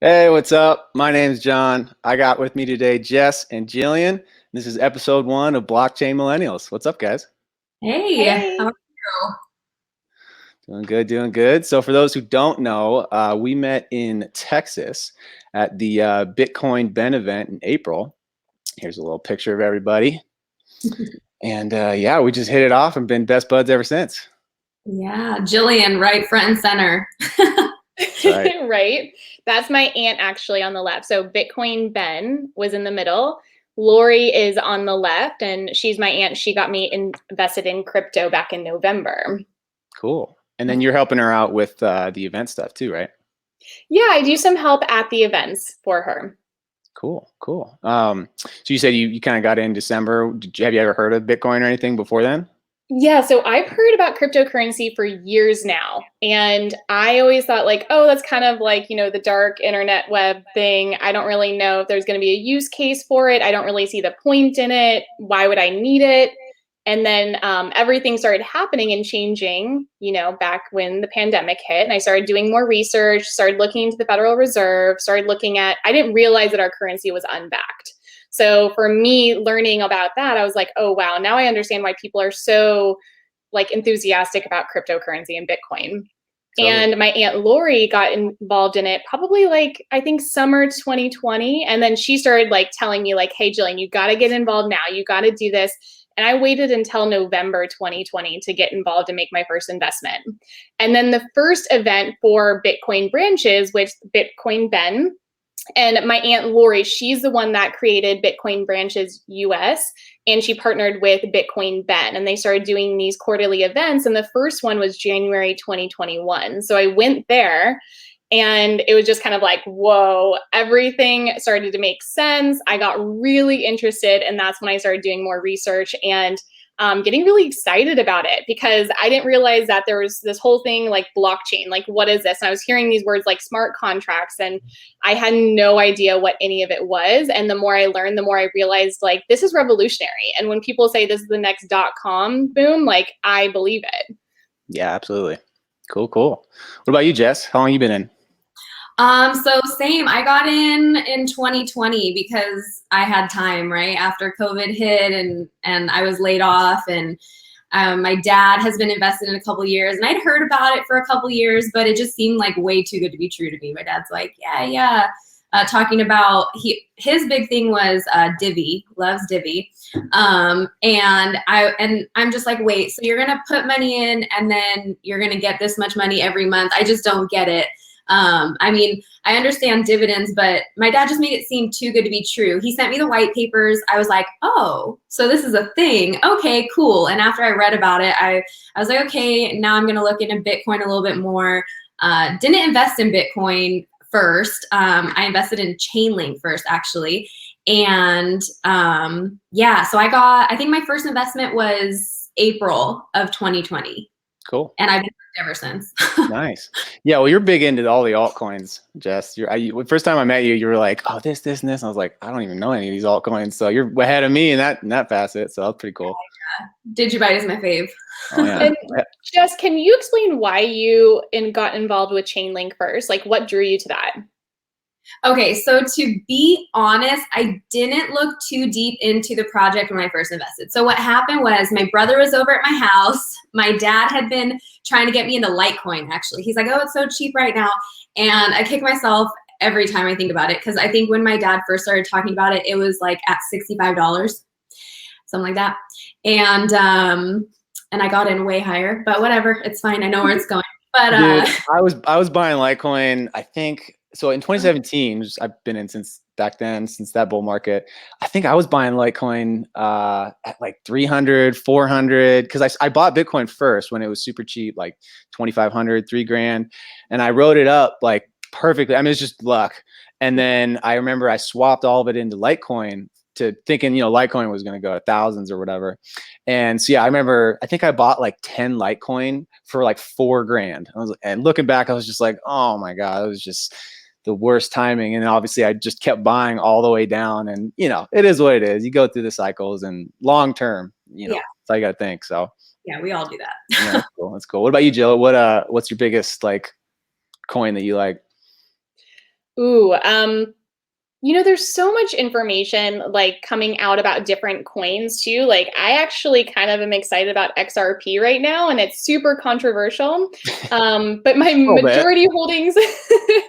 Hey, what's up? My name's John. I got with me today Jess and Jillian. This is episode one of Blockchain Millennials. What's up, guys? Hey, how are Hey. you? Doing good, doing good. So, for those who don't know, we met in Texas at the Bitcoin Ben event in April. Here's a little picture of everybody. And yeah, we just hit it off and been best buds ever since. Yeah, Jillian, right front and center. That's right. Right. That's my aunt actually on the left. So Bitcoin Ben was in the middle. Lori is on the left, and she's my aunt. She got me invested in crypto back in November. Cool. And then you're helping her out with the event stuff too, right? Yeah, I do some help at the events for her. Cool, cool. So you said you kind of got in December. Have you ever heard of Bitcoin or anything before then? Yeah, so I've heard about cryptocurrency for years now. And I always thought, like, oh, that's kind of like, the dark internet web thing. I don't really know if there's going to be a use case for it. I don't really see the point in it. Why would I need it? And then everything started happening and changing, back when the pandemic hit. And I started doing more research, started looking into the Federal Reserve, started looking at, I didn't realize that our currency was unbacked. So for me, learning about that, I was like, oh, wow, now I understand why people are so like enthusiastic about cryptocurrency and Bitcoin. Totally. And my aunt Lori got involved in it probably like I think summer 2020. And then she started like telling me like, hey, Jillian, you got to get involved now. You got to do this. And I waited until November 2020 to get involved and make my first investment. And then the first event for Bitcoin branches, which Bitcoin Ben, and my aunt Lori, she's the one that created Bitcoin Branches US, and she partnered with Bitcoin Ben, and they started doing these quarterly events. And the first one was January 2021. So I went there, and it was just kind of like, whoa, everything started to make sense. I got really interested, and that's when I started doing more research and getting really excited about it, because I didn't realize that there was this whole thing like blockchain. Like, what is this? And I was hearing these words like smart contracts, and I had no idea what any of it was. And the more I learned, the more I realized like this is revolutionary. And when people say this is the next .com boom, like I believe it. Yeah, absolutely. Cool, cool. What about you, Jess? How long you been in? So same. I got in 2020 because I had time, right? After COVID hit and I was laid off, and my dad has been invested in a couple years, and I'd heard about it for a couple years, but it just seemed like way too good to be true to me. My dad's like, yeah, yeah. Talking about his big thing was Divvy, loves Divvy. And I'm just like, wait, so you're gonna put money in and then you're gonna get this much money every month? I just don't get it. I mean, I understand dividends, but my dad just made it seem too good to be true. He sent me the white papers. I was like, oh, so this is a thing. Okay, cool. And after I read about it, I was like, okay, now I'm going to look into Bitcoin a little bit more. Didn't invest in Bitcoin first. I invested in Chainlink first, actually. And yeah, so I think my first investment was April of 2020. Cool. And I've been ever since. Nice. Yeah, well, you're big into all the altcoins, Jess. First time I met you, you were like, oh, this, and this. And I was like, I don't even know any of these altcoins. So you're ahead of me in that facet. So that's pretty cool. Digibyte is my fave. Oh, yeah. And Jess, can you explain why you got involved with Chainlink first? Like, what drew you to that? Okay, so to be honest, I didn't look too deep into the project when I first invested. So what happened was my brother was over at my house. My dad had been trying to get me into Litecoin, actually. He's like, oh, it's so cheap right now. And I kick myself every time I think about it, because I think when my dad first started talking about it, it was like at $65, something like that. And I got in way higher, but whatever, it's fine. I know where it's going. But Dude, I was buying Litecoin, I think. So in 2017, I've been in since back then, since that bull market. I think I was buying Litecoin at like 300, 400, because I bought Bitcoin first when it was super cheap, like 2,500, $3,000, and I wrote it up like perfectly. I mean, it's just luck. And then I remember I swapped all of it into Litecoin to thinking, Litecoin was going to go to thousands or whatever. And so, yeah, I remember, I think I bought like 10 Litecoin for like $4,000. And looking back, I was just like, oh my God, it was just the worst timing. And obviously I just kept buying all the way down, and it is what it is. You go through the cycles, and long term, yeah, that's all you got to think. So yeah, we all do that. yeah, that's cool. That's cool. What about you, Jill? What's your biggest like coin that you like? Ooh, there's so much information like coming out about different coins too. Like I actually kind of am excited about XRP right now, and it's super controversial. But my little bit. majority holdings,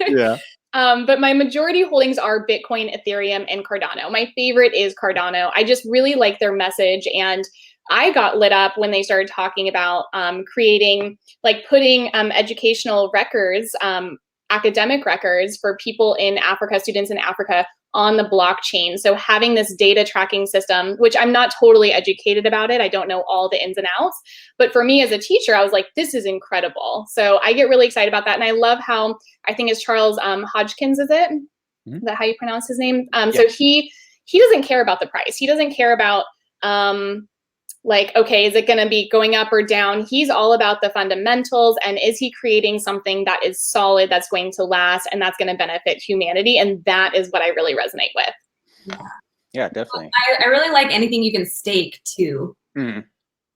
Yeah. but my majority holdings are Bitcoin, Ethereum, and Cardano. My favorite is Cardano. I just really like their message, and I got lit up when they started talking about creating, like putting educational records, academic records for people in Africa, students in Africa, on the blockchain. So having this data tracking system, which I'm not totally educated about it, I don't know all the ins and outs, but for me as a teacher, I was like, this is incredible. So I get really excited about that. And I love how, I think it's Charles Hodgkins, is it? Mhm. Is that how you pronounce his name? Yeah. So he doesn't care about the price. He doesn't care about like, okay, is it going to be going up or down? He's all about the fundamentals, and is he creating something that is solid, that's going to last, and that's going to benefit humanity? And that is what I really resonate with. Yeah, Yeah, definitely. I really like anything you can stake too. Mm.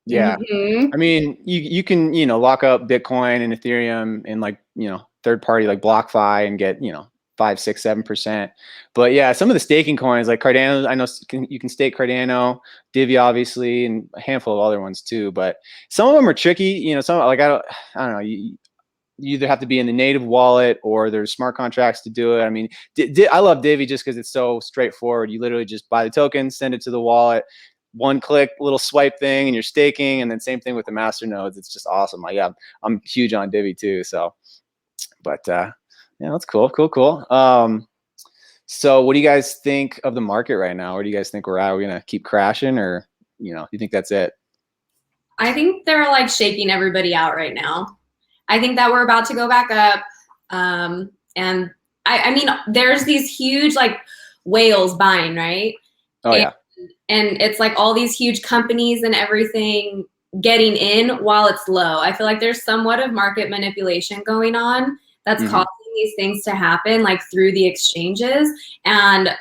Yeah. Mhm. I mean, you can, lock up Bitcoin and Ethereum in like, third party like BlockFi and get, 5, 6, 7%. But yeah, some of the staking coins like Cardano, I know you can stake Cardano, Divi obviously, and a handful of other ones too. But some of them are tricky. Some like I don't know. You either have to be in the native wallet or there's smart contracts to do it. I mean, I love Divi just because it's so straightforward. You literally just buy the token, send it to the wallet, one click, little swipe thing, and you're staking. And then same thing with the master nodes. It's just awesome. Like, yeah, I'm huge on Divi too. So, but yeah, that's cool. So what do you guys think of the market right now? Where do you guys think we're at? Are we gonna keep crashing, or you think that's it? I think they're like shaking everybody out right now. I think that we're about to go back up. And I mean, there's these huge like whales buying, right? Oh yeah. And it's like all these huge companies and everything getting in while it's low. I feel like there's somewhat of market manipulation going on that's causing these things to happen like through the exchanges. And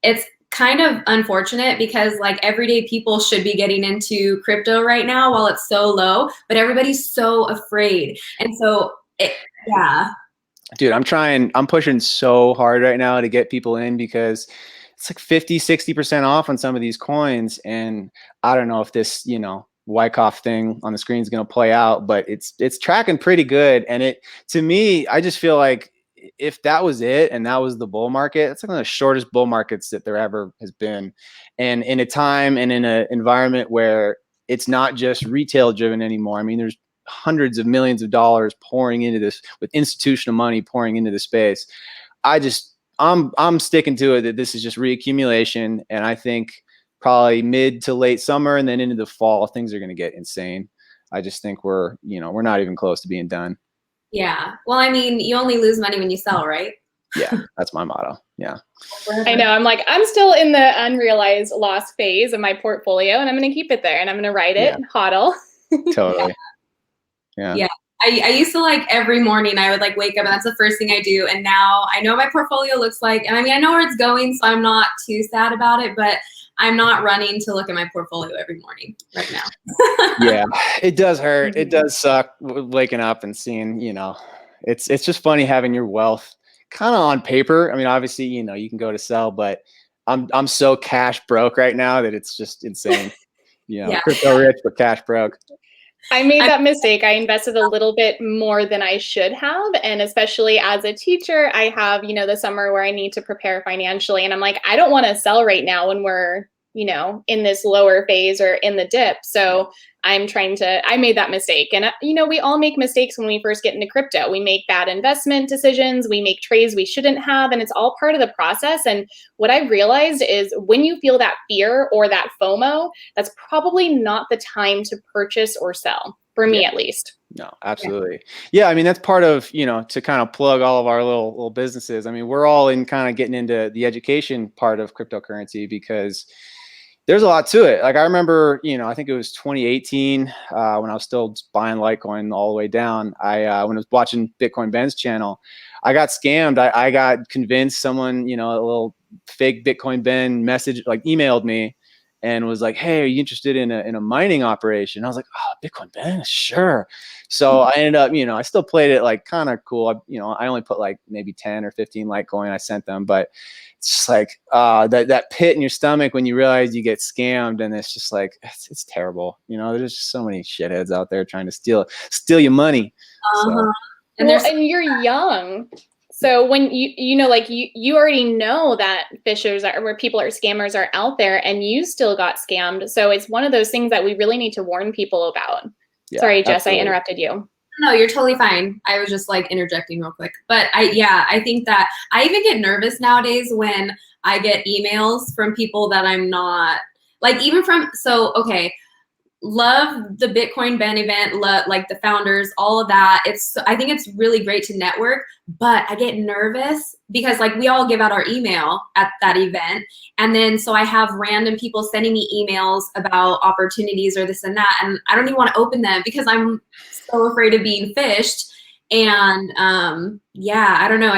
it's kind of unfortunate because like everyday people should be getting into crypto right now while it's so low, but everybody's so afraid. And so yeah. Dude, I'm pushing so hard right now to get people in because it's like 50, 60% off on some of these coins. And I don't know if this, Wyckoff thing on the screen is going to play out, but it's tracking pretty good. And to me, I just feel like if that was it and that was the bull market, it's like one of the shortest bull markets that there ever has been. And in a time and in an environment where it's not just retail driven anymore. I mean, there's hundreds of millions of dollars pouring into this, with institutional money pouring into the space. I'm sticking to it that this is just reaccumulation, and I think probably mid to late summer and then into the fall things are going to get insane. I just think we're not even close to being done. Yeah. Well, I mean, you only lose money when you sell, right? Yeah, that's my motto. Yeah. I know. I'm still in the unrealized loss phase of my portfolio, and I'm going to keep it there, and I'm going to write it, HODL. Totally. Yeah. I used to like every morning I would like wake up and that's the first thing I do. And now I know my portfolio looks like, and I mean, I know where it's going, so I'm not too sad about it, but I'm not running to look at my portfolio every morning right now. Yeah, it does hurt. It does suck waking up and seeing, it's just funny having your wealth kind of on paper. I mean, obviously, you can go to sell, but I'm so cash broke right now that it's just insane. Crypto rich, but cash broke. I made that mistake. I invested a little bit more than I should have. And especially as a teacher, I have, the summer where I need to prepare financially. And I'm like, I don't want to sell right now when we're, in this lower phase or in the dip. So I made that mistake. And, we all make mistakes when we first get into crypto. We make bad investment decisions. We make trades we shouldn't have. And it's all part of the process. And what I realized is when you feel that fear or that FOMO, that's probably not the time to purchase or sell, for me at least. No, absolutely. Yeah. I mean, that's part of, to kind of plug all of our little businesses. I mean, we're all in kind of getting into the education part of cryptocurrency because there's a lot to it. Like I remember, I think it was 2018 when I was still buying Litecoin all the way down. When I was watching Bitcoin Ben's channel, I got scammed. I got convinced someone, a little fake Bitcoin Ben message, like emailed me and was like, "Hey, are you interested in a mining operation?" I was like, "Oh, Bitcoin, man, sure." So I ended up, I still played it like kind of cool. I only put like maybe 10 or 15 Litecoin I sent them, but it's just like that pit in your stomach when you realize you get scammed, and it's just like it's terrible. There's just so many shitheads out there trying to steal your money. So. And and you're young. So when you already know that phishers are, where people are scammers are out there, and you still got scammed. So it's one of those things that we really need to warn people about. Yeah, sorry, Jess, absolutely. I interrupted you. No, you're totally fine. I was just like interjecting real quick. But I think that I even get nervous nowadays when I get emails from people that I'm not like, even from, okay. Love the Bitcoin Ben event, like the founders, all of that. I think it's really great to network, but I get nervous because like we all give out our email at that event. And then, so I have random people sending me emails about opportunities or this and that. And I don't even want to open them because I'm so afraid of being phished. And I don't know.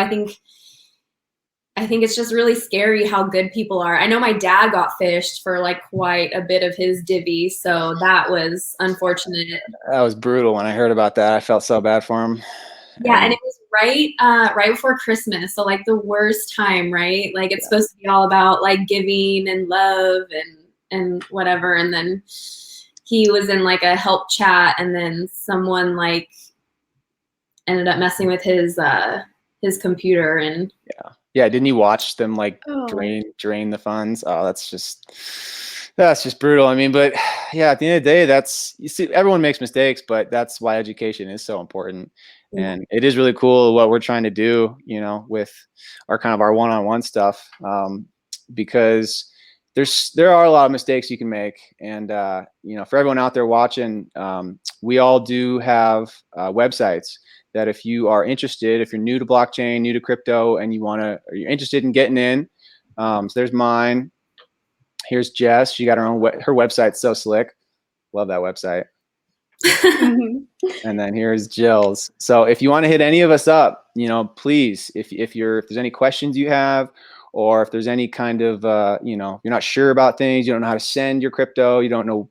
I think it's just really scary how good people are. I know my dad got phished for like quite a bit of his divvy, so that was unfortunate. That was brutal. When I heard about that, I felt so bad for him. Yeah, and it was right before Christmas, so like the worst time, right? Like it's supposed to be all about like giving and love and whatever, and then he was in like a help chat, and then someone like ended up messing with his computer and yeah, didn't you watch them like drain the funds? Oh, that's just brutal. I mean, but yeah, at the end of the day, you see, everyone makes mistakes, but that's why education is so important. And it is really cool what we're trying to do, with our one-on-one stuff, because there are a lot of mistakes you can make. And, for everyone out there watching, we all do have websites that if you are interested, if you're new to blockchain, new to crypto, and you're interested in getting in, so there's mine. Here's Jess. She got her website's so slick. Love that website. And then here's Jill's. So if you want to hit any of us up, please, if there's any questions you have, or if there's any kind of, you're not sure about things, you don't know how to send your crypto, you don't know,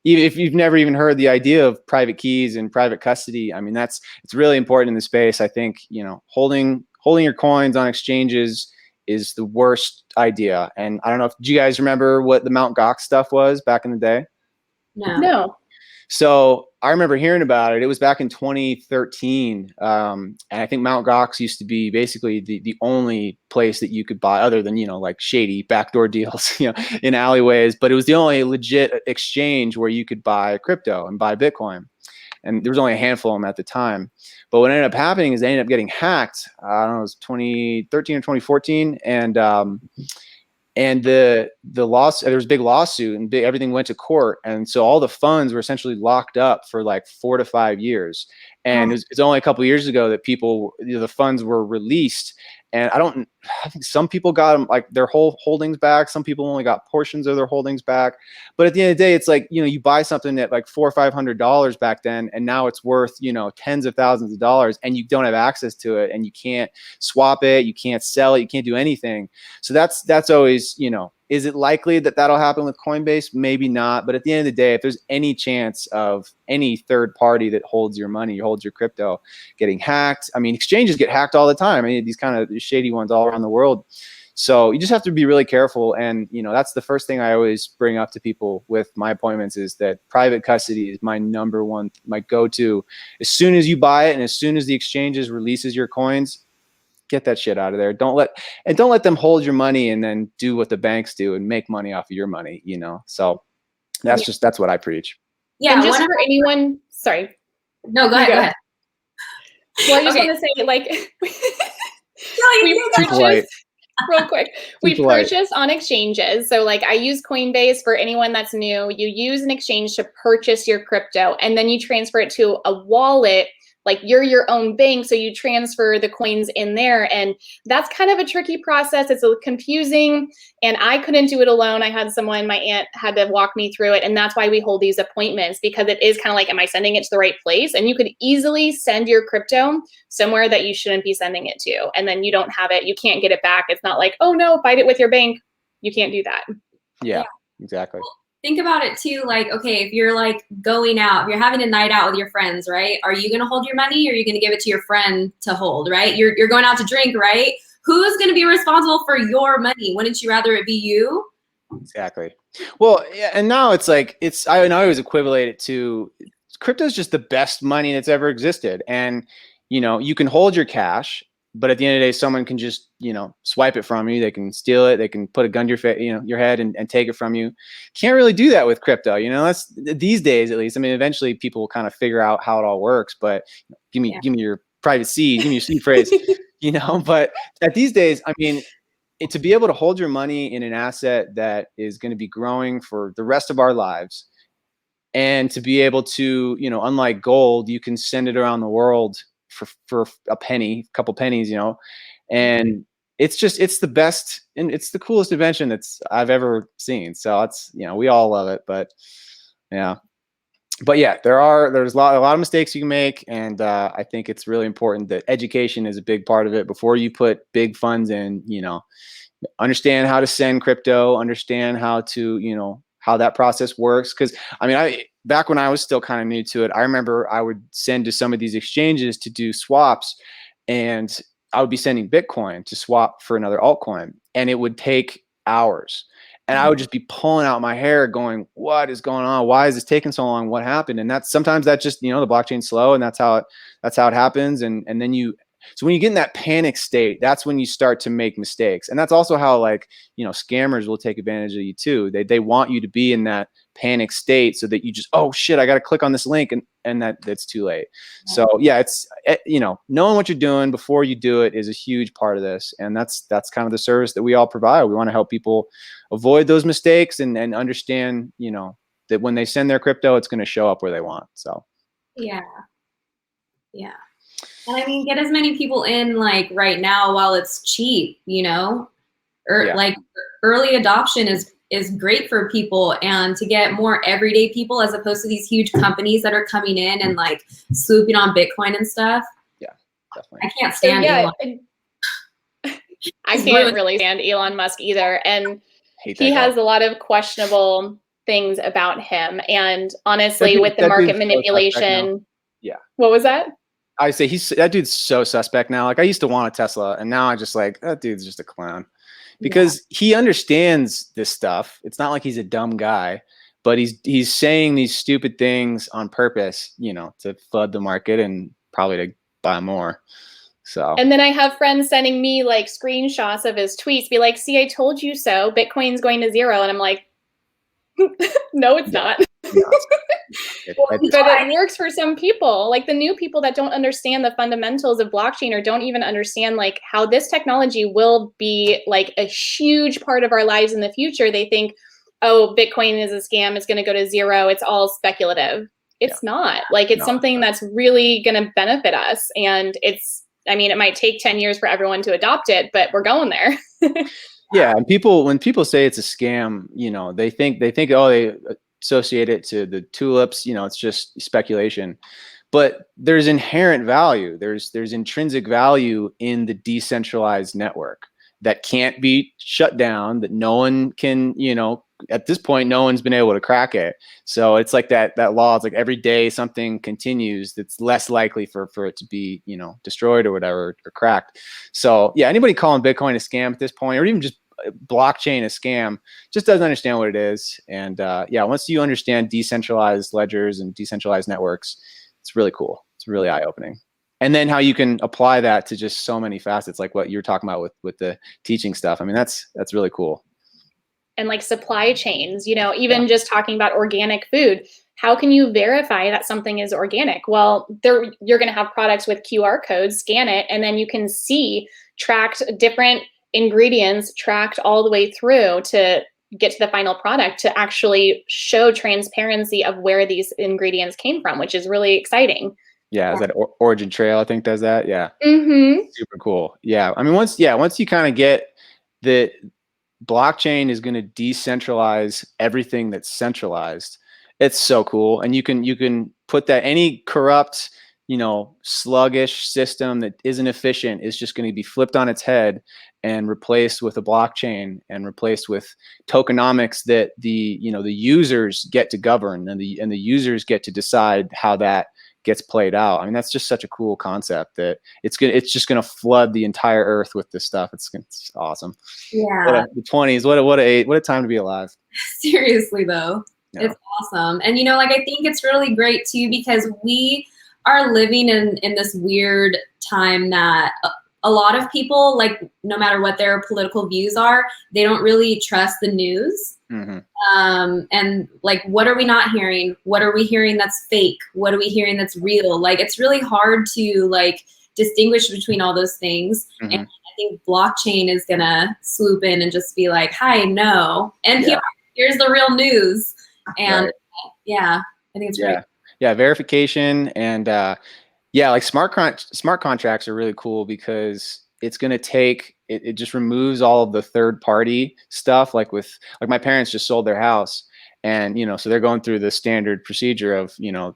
even if you've never even heard the idea of private keys and private custody, I mean, it's really important in the space. I think, holding your coins on exchanges is the worst idea. And I don't know do you guys remember what the Mt. Gox stuff was back in the day? No. So I remember hearing about it. It was back in 2013. And I think Mt. Gox used to be basically the only place that you could buy, other than, like shady backdoor deals, in alleyways. But it was the only legit exchange where you could buy crypto and buy Bitcoin. And there was only a handful of them at the time. But what ended up happening is they ended up getting hacked. I don't know, it was 2013 or 2014. And the lawsuit, there was a big lawsuit, and everything went to court. And so all the funds were essentially locked up for like 4 to 5 years. And it's only a couple of years ago that the funds were released. And I think some people got them, like their whole holdings back. Some people only got portions of their holdings back. But at the end of the day, it's like, you buy something at like $400 or $500 back then, and now it's worth, tens of thousands of dollars, and you don't have access to it, and you can't swap it, you can't sell it, you can't do anything. So that's always, is it likely that that'll happen with Coinbase? Maybe not. But at the end of the day, if there's any chance of any third party that holds your money, holds your crypto, getting hacked, I mean, exchanges get hacked all the time. I mean, these kind of shady ones all around the world. So you just have to be really careful. And, that's the first thing I always bring up to people with my appointments, is that private custody is my number one, my go-to. As soon as you buy it and as soon as the exchanges releases your coins, get that shit out of there. Don't let them hold your money and then do what the banks do and make money off of your money, So that's what I preach. Yeah. And just for anyone, sorry. No, go ahead. Well, I just want to say, like, we purchase on exchanges. So like I use Coinbase for anyone that's new. You use an exchange to purchase your crypto, and then you transfer it to a wallet. Like you're your own bank, so you transfer the coins in there. And that's kind of a tricky process. It's a confusing, and I couldn't do it alone. I had my aunt had to walk me through it. And that's why we hold these appointments, because it is kind of like, am I sending it to the right place? And you could easily send your crypto somewhere that you shouldn't be sending it to. And then you don't have it, you can't get it back. It's not like, oh no, fight it with your bank. You can't do that. Yeah. exactly. Think about it too, like, okay, if you're like going out, if you're having a night out with your friends, right? Are you gonna hold your money or are you gonna give it to your friend to hold, right? You're going out to drink, right? Who's gonna be responsible for your money? Wouldn't you rather it be you? Exactly. Well, yeah, and now it's like I always equivalent it to crypto is just the best money that's ever existed, and you can hold your cash, but at the end of the day, someone can just swipe it from you. They can steal it. They can put a gun to your head and take it from you. Can't really do that with crypto. That's these days at least. I mean, eventually people will kind of figure out how it all works, but give me your private seed, give me your seed phrase, But at these days, I mean, to be able to hold your money in an asset that is going to be growing for the rest of our lives, and to be able to, unlike gold, you can send it around the world for a penny, a couple pennies, and it's the best and it's the coolest invention I've ever seen. So we all love it, but yeah. But yeah, there's a lot of mistakes you can make, and I think it's really important that education is a big part of it before you put big funds in. Understand how to send crypto, understand how to how that process works. Because I mean, back when I was still kind of new to it, I remember I would send to some of these exchanges to do swaps, and I would be sending Bitcoin to swap for another altcoin, and it would take hours. And I would just be pulling out my hair going, what is going on? Why is this taking so long? What happened? And sometimes that's just, the blockchain's slow, and that's how it happens. And then so when you get in that panic state, that's when you start to make mistakes. And that's also how scammers will take advantage of you too. They want you to be in that panic state so that you just, oh shit, I got to click on this link, and that's too late. So yeah, it's knowing what you're doing before you do it is a huge part of this. And that's kind of the service that we all provide. We want to help people avoid those mistakes and understand, that when they send their crypto, it's going to show up where they want. So yeah. And I mean, get as many people in like right now while it's cheap, like early adoption is great for people, and to get more everyday people as opposed to these huge companies that are coming in and like swooping on Bitcoin and stuff. Yeah, definitely. I can't stand Elon. I can't really stand Elon Musk either. And he has a lot of questionable things about him. And honestly, with the market manipulation. Yeah. What was that? I say that dude's so suspect now. Like, I used to want a Tesla, and now I just like, that dude's just a clown, because he understands this stuff. It's not like he's a dumb guy, but he's saying these stupid things on purpose, to flood the market and probably to buy more. So. And then I have friends sending me like screenshots of his tweets, be like, see, I told you so. Bitcoin's going to zero. And I'm like, no, it's not. But it works for some people, like the new people that don't understand the fundamentals of blockchain, or don't even understand like how this technology will be like a huge part of our lives in the future. They think, oh, Bitcoin is a scam. It's going to go to zero. It's all speculative. It's not. Like, it's something that's really going to benefit us. And I mean, it might take 10 years for everyone to adopt it, but we're going there. Yeah. And when people say it's a scam, they think, oh, they associate it to the tulips, it's just speculation. But there's inherent value. There's intrinsic value in the decentralized network that can't be shut down, that no one can, at this point, no one's been able to crack it. So it's like that law. It's like every day something continues, that's less likely for it to be, destroyed or whatever, or cracked. So yeah, anybody calling Bitcoin a scam at this point, or even just blockchain a scam, just doesn't understand what it is. And once you understand decentralized ledgers and decentralized networks, it's really cool. It's really eye-opening. And then how you can apply that to just so many facets, like what you're talking about with the teaching stuff. I mean, that's really cool. And like supply chains, even just talking about organic food, how can you verify that something is organic? Well, you're going to have products with QR codes, scan it, and then you can see tracked different ingredients tracked all the way through to get to the final product, to actually show transparency of where these ingredients came from, which is really exciting. Yeah, is that Origin Trail, I think, does that? Yeah. Super cool. Yeah. I mean, once you kind of get the blockchain is going to decentralize everything that's centralized, it's so cool. And you can put that, any corrupt sluggish system that isn't efficient is just going to be flipped on its head and replaced with a blockchain and replaced with tokenomics that the users get to govern, and the users get to decide how that gets played out. I mean, that's just such a cool concept that it's just gonna flood the entire earth with this stuff. It's awesome. Yeah. The 20s, what a time to be alive. Seriously though. Yeah. It's awesome. And like, I think it's really great too, because we are living in this weird time that a lot of people, like, no matter what their political views are, they don't really trust the news. Mm-hmm. And like, what are we not hearing? What are we hearing that's fake? What are we hearing that's real? Like, it's really hard to like distinguish between all those things. Mm-hmm. And I think blockchain is gonna swoop in and just be like, hi, no, NPR, here's the real news. And yeah, I think it's great. Yeah, verification and like smart contracts are really cool because it's going to take it just removes all of the third party stuff. Like my parents just sold their house, and so they're going through the standard procedure of the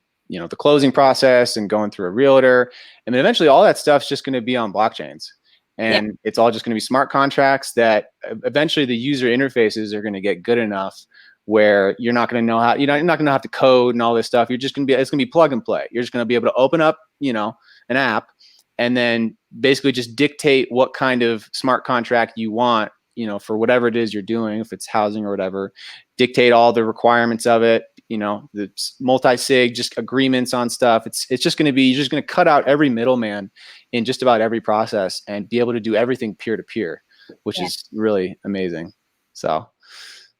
closing process and going through a realtor, and then eventually all that stuff's just going to be on blockchains, and it's all just going to be smart contracts that eventually the user interfaces are going to get good enough where you're not going to know how, you're not going to have to code and all this stuff. It's going to be plug and play. You're just going to be able to open up, an app and then basically just dictate what kind of smart contract you want, for whatever it is you're doing, if it's housing or whatever, dictate all the requirements of it, the multi-sig, just agreements on stuff. It's just going to be, you're just going to cut out every middleman in just about every process and be able to do everything peer to peer, which is really amazing. So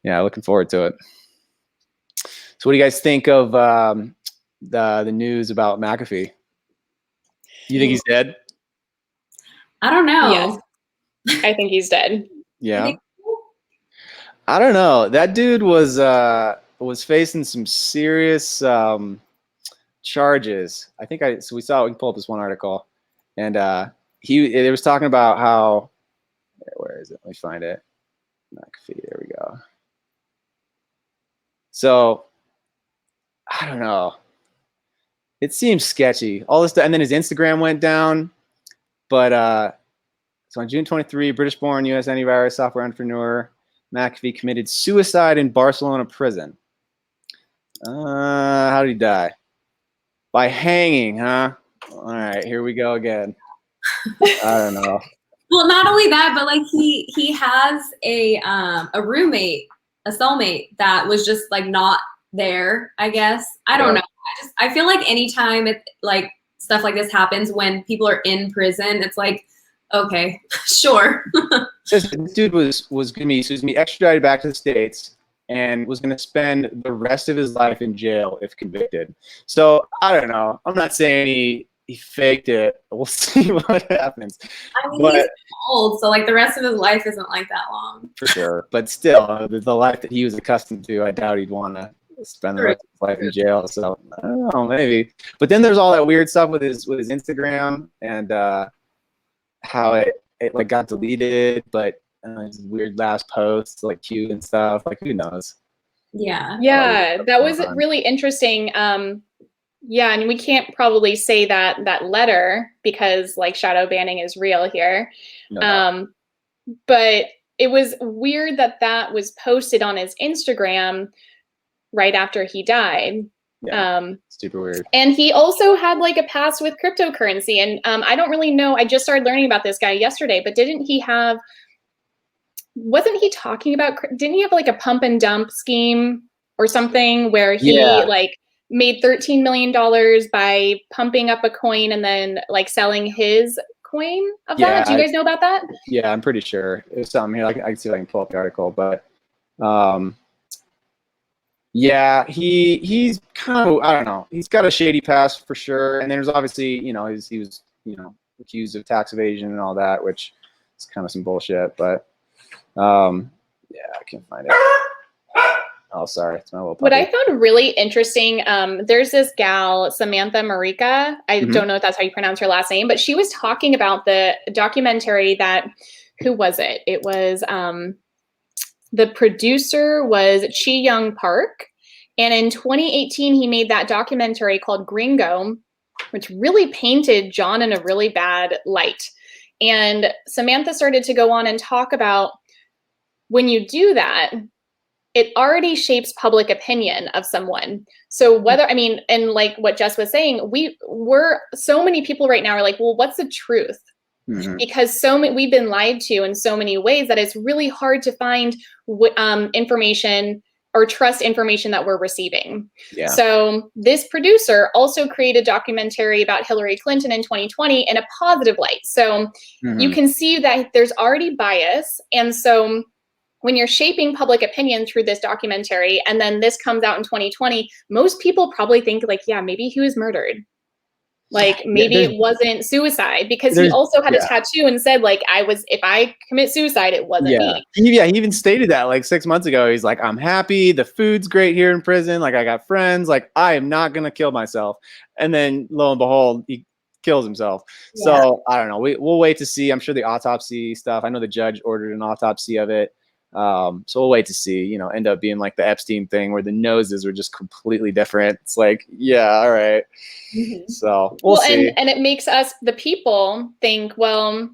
yeah, looking forward to it. So what do you guys think of the news about McAfee? You think he's dead? I don't know. Yes. I think he's dead. Yeah. I don't know. That dude was facing some serious charges. I think we can pull up this one article, and it was talking about how, where is it? Let me find it. McAfee, there we go. So, I don't know. It seems sketchy. All this stuff, and then his Instagram went down. But so on June 23, British-born U.S. antivirus software entrepreneur McAfee committed suicide in Barcelona prison. How did he die? By hanging, huh? All right, here we go again. I don't know. Well, not only that, but like he has a roommate, a cellmate that was just like not there, I guess. I don't know. I feel like anytime like stuff like this happens when people are in prison, it's like, okay, sure. This dude was going to be extradited back to the States and was going to spend the rest of his life in jail if convicted. So I don't know. I'm not saying he faked it. We'll see what happens. I mean, he's old, so like the rest of his life isn't like that long. For sure. But still, the life that he was accustomed to, I doubt he'd want to spend the rest of his life in jail. So I don't know, maybe. But then there's all that weird stuff with his Instagram and how it like got deleted, but his weird last posts like cute and stuff. Like, who knows? Yeah, that was really interesting. Yeah, and we can't probably say that letter because like shadow banning is real here. No. But it was weird that was posted on his Instagram right after he died. Yeah, super weird. And he also had like a past with cryptocurrency. And I don't really know. I just started learning about this guy yesterday, but didn't he have like a pump and dump scheme or something where he like made $13 million by pumping up a coin and then like selling his coin of that? Do you guys know about that? Yeah, I'm pretty sure. There's something here. I can see if I can pull up the article, but yeah, he's kind of, I don't know. He's got a shady past for sure. And then there's obviously, he was, accused of tax evasion and all that, which is kind of some bullshit. But yeah, I can't find it. Oh, sorry. It's my little puppy. What I found really interesting, there's this gal, Samantha Marica. I don't know if that's how you pronounce her last name, but she was talking about the documentary that, who was it? It was, the producer was Chi Young Park. And in 2018, he made that documentary called Gringo. which really painted John in a really bad light. And Samantha started to go on and talk about when you do that, it already shapes public opinion of someone. So whether, I mean, and like what Jess was saying, we're so many people right now are like, well, what's the truth? Because we've been lied to in so many ways that it's really hard to find information or trust information that we're receiving. Yeah. So this producer also created a documentary about Hillary Clinton in 2020 in a positive light. So you can see that there's already bias. And so when you're shaping public opinion through this documentary, and then this comes out in 2020, most people probably think like, yeah, maybe he was murdered. Like maybe it wasn't suicide, because he also had a tattoo and said like, if I commit suicide, it wasn't me. Yeah, he even stated that like 6 months ago. He's like, I'm happy. The food's great here in prison. Like I got friends. Like I am not going to kill myself. And then lo and behold, he kills himself. So I don't know. We'll wait to see. I'm sure the autopsy stuff. I know the judge ordered an autopsy of it. So we'll wait to see, you know, end up being like the Epstein thing where the noses were just completely different. It's like, yeah, all right. So we'll see. And it makes us, the people, think, well,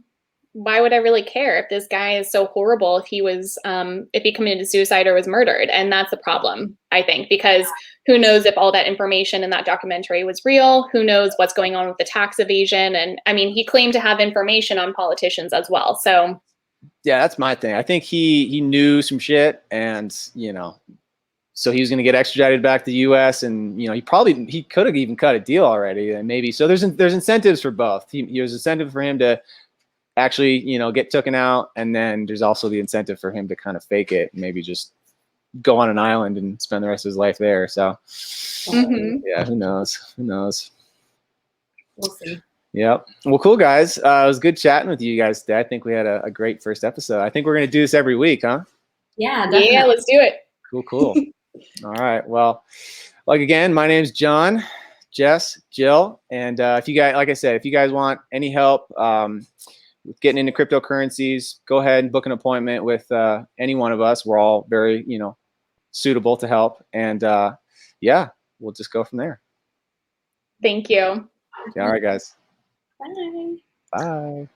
why would I really care if this guy is so horrible, if he was, if he committed suicide or was murdered? And that's the problem, I think, because who knows if all that information in that documentary was real? Who knows what's going on with the tax evasion? And I mean, he claimed to have information on politicians as well. So yeah, that's my thing. I think he knew some shit, and you know, so he was going to get extradited back to the U.S. and you know, he could have even cut a deal already, and maybe so. There's incentives for both. There's incentive for him to actually, you know, get taken out, and then there's also the incentive for him to kind of fake it, and maybe just go on an island and spend the rest of his life there. So yeah, who knows? Who knows? We'll see. Yep. Well, cool, guys. It was good chatting with you guys today. I think we had a great first episode. I think we're going to do this every week, huh? Yeah, definitely. Yeah, let's do it. Cool. All right. Well, like again, my name's John, Jess, Jill. And if you guys, like I said, if you guys want any help with getting into cryptocurrencies, go ahead and book an appointment with any one of us. We're all very, you know, suitable to help. And yeah, we'll just go from there. Thank you. Okay, all right, guys. Bye. Bye.